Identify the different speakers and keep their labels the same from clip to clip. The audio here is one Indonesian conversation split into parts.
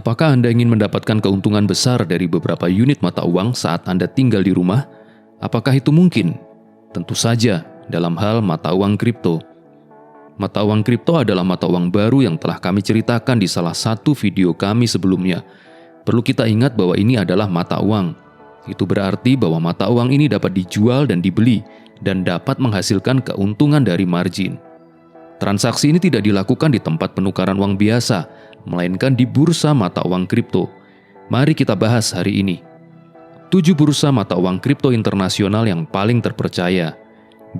Speaker 1: Apakah Anda ingin mendapatkan keuntungan besar dari beberapa unit mata uang saat Anda tinggal di rumah? Apakah itu mungkin? Tentu saja, dalam hal mata uang kripto. Mata uang kripto adalah mata uang baru yang telah kami ceritakan di salah satu video kami sebelumnya. Perlu kita ingat bahwa ini adalah mata uang. Itu berarti bahwa mata uang ini dapat dijual dan dibeli dan dapat menghasilkan keuntungan dari margin. Transaksi ini tidak dilakukan di tempat penukaran uang biasa, melainkan di bursa mata uang kripto. Mari kita bahas hari ini. 7 bursa mata uang kripto internasional yang paling terpercaya.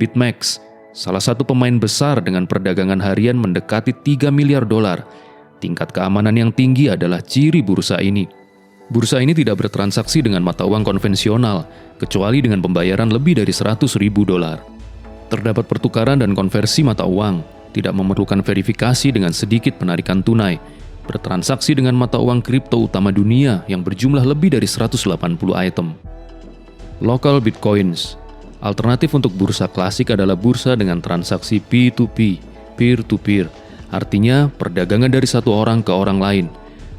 Speaker 1: BitMEX, salah satu pemain besar dengan perdagangan harian mendekati $3 miliar. Tingkat keamanan yang tinggi adalah ciri bursa ini. Bursa ini tidak bertransaksi dengan mata uang konvensional, kecuali dengan pembayaran lebih dari $100.000. Terdapat pertukaran dan konversi mata uang, tidak memerlukan verifikasi dengan sedikit penarikan tunai, bertransaksi dengan mata uang kripto utama dunia yang berjumlah lebih dari 180 item. Local Bitcoins. Alternatif untuk bursa klasik adalah bursa dengan transaksi P2P, peer-to-peer, artinya perdagangan dari satu orang ke orang lain.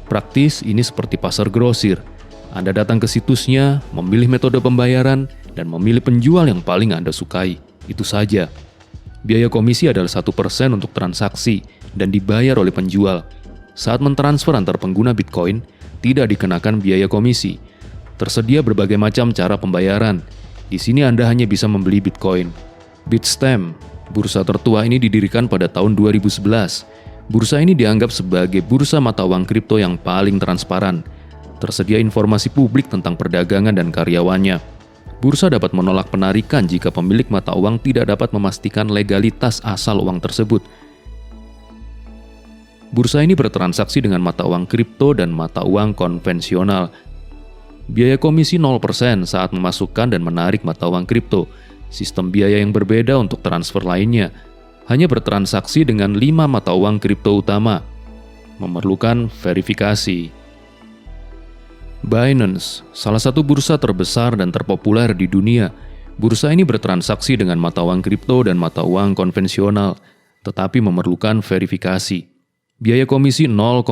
Speaker 1: Praktis ini seperti pasar grosir. Anda datang ke situsnya, memilih metode pembayaran, dan memilih penjual yang paling Anda sukai. Itu saja. Biaya komisi adalah 1% untuk transaksi dan dibayar oleh penjual. Saat mentransfer antar pengguna Bitcoin, tidak dikenakan biaya komisi. Tersedia berbagai macam cara pembayaran. Di sini Anda hanya bisa membeli Bitcoin. Bitstamp, bursa tertua ini didirikan pada tahun 2011. Bursa ini dianggap sebagai bursa mata uang kripto yang paling transparan. Tersedia informasi publik tentang perdagangan dan karyawannya. Bursa dapat menolak penarikan jika pemilik mata uang tidak dapat memastikan legalitas asal uang tersebut. Bursa ini bertransaksi dengan mata uang kripto dan mata uang konvensional. Biaya komisi 0% saat memasukkan dan menarik mata uang kripto. Sistem biaya yang berbeda untuk transfer lainnya. Hanya bertransaksi dengan 5 mata uang kripto utama. Memerlukan verifikasi. Binance, salah satu bursa terbesar dan terpopuler di dunia. Bursa ini bertransaksi dengan mata uang kripto dan mata uang konvensional, tetapi memerlukan verifikasi. Biaya komisi 0,01%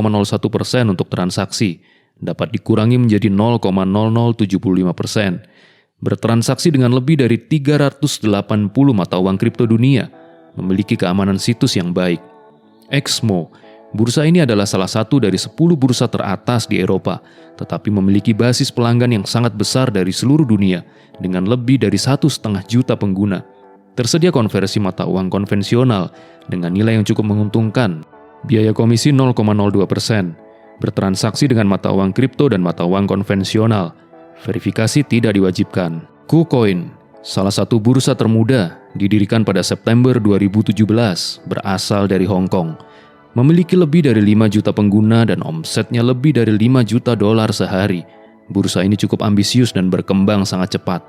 Speaker 1: untuk transaksi, dapat dikurangi menjadi 0,0075%. Bertransaksi dengan lebih dari 380 mata uang kripto dunia, memiliki keamanan situs yang baik. Exmo, bursa ini adalah salah satu dari 10 bursa teratas di Eropa, tetapi memiliki basis pelanggan yang sangat besar dari seluruh dunia, dengan lebih dari 1,5 juta pengguna. Tersedia konversi mata uang konvensional dengan nilai yang cukup menguntungkan. Biaya komisi 0,02%. Bertransaksi dengan mata uang kripto dan mata uang konvensional. Verifikasi tidak diwajibkan. KuCoin, salah satu bursa termuda, didirikan pada September 2017, berasal dari Hong Kong. Memiliki lebih dari 5 juta pengguna dan omsetnya lebih dari $5 juta sehari. Bursa ini cukup ambisius dan berkembang sangat cepat.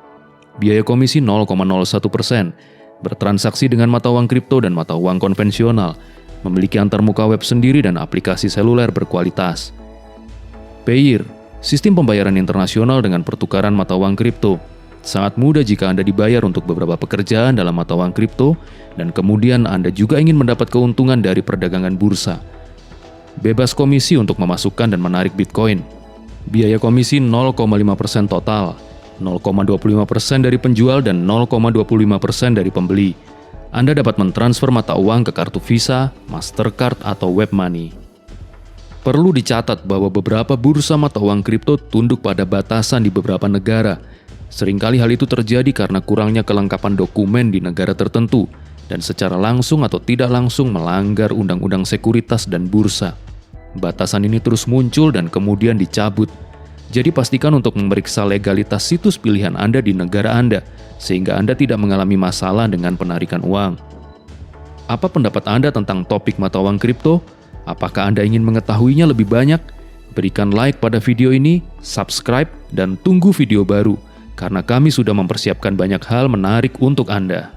Speaker 1: Biaya komisi 0,01%. Bertransaksi dengan mata uang kripto dan mata uang konvensional. Memiliki antarmuka web sendiri dan aplikasi seluler berkualitas. Payeer, sistem pembayaran internasional dengan pertukaran mata uang kripto. Sangat mudah jika Anda dibayar untuk beberapa pekerjaan dalam mata uang kripto, dan kemudian Anda juga ingin mendapat keuntungan dari perdagangan bursa. Bebas komisi untuk memasukkan dan menarik Bitcoin. Biaya komisi 0,5% total, 0,25% dari penjual dan 0,25% dari pembeli. Anda dapat mentransfer mata uang ke kartu Visa, Mastercard, atau WebMoney. Perlu dicatat bahwa beberapa bursa mata uang kripto tunduk pada batasan di beberapa negara. Seringkali hal itu terjadi karena kurangnya kelengkapan dokumen di negara tertentu, dan secara langsung atau tidak langsung melanggar undang-undang sekuritas dan bursa. Batasan ini terus muncul dan kemudian dicabut. Jadi pastikan untuk memeriksa legalitas situs pilihan Anda di negara Anda, sehingga Anda tidak mengalami masalah dengan penarikan uang. Apa pendapat Anda tentang topik mata uang kripto? Apakah Anda ingin mengetahuinya lebih banyak? Berikan like pada video ini, subscribe, dan tunggu video baru, karena kami sudah mempersiapkan banyak hal menarik untuk Anda.